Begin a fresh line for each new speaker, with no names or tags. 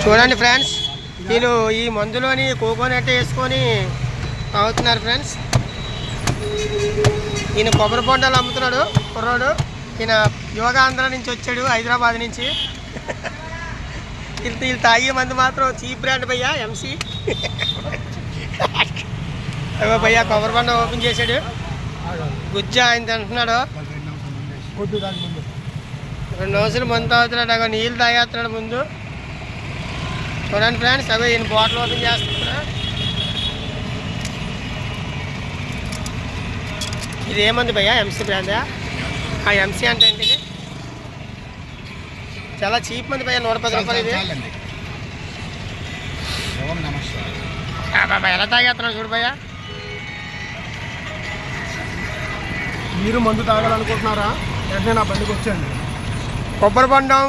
చూడండి ఫ్రెండ్స్, వీళ్ళు ఈ మందులోని కోకోనట్ వేసుకొని తాగుతున్నారు ఫ్రెండ్స్. ఈయన కొబ్బరి బొండాలు అమ్ముతున్నాడు కుర్రాడు. ఈయన యోగాంధ్ర నుంచి వచ్చాడు, హైదరాబాద్ నుంచి. వీళ్ళు తాగే మందు మాత్రం చీప్ బ్రాండ్ భయ్యా, ఎంసీ. అయ్యో భయ్యా కొబ్బరి బొండ ఓపెన్ చేశాడు. గుజ్జా ఆయన తింటున్నాడు. 2 రోజులు మందు తాగుతున్నాడు. అగో నీళ్ళు తాగేస్తున్నాడు ముందు. చూడండి ఫ్రెండ్స్, అవి ఈయన బాటిల్ ఓపెన్ చేస్తున్నాడు. ఇది ఏమంది భయ్యా, ఎంసీ బ్రాండా? ఎంసీ అంటే ఏంటి? ఇది చాలా చీప్ మంది భయ్యా, 110 రూపాయలు. ఇది బాబా ఎలా తాగేస్తున్నాడు చూడు భయ్యా.
మీరు మందు తాగాలనుకుంటున్నారా? వెంటనే నా బండికి వచ్చేయండి.
కొబ్బరి బొండం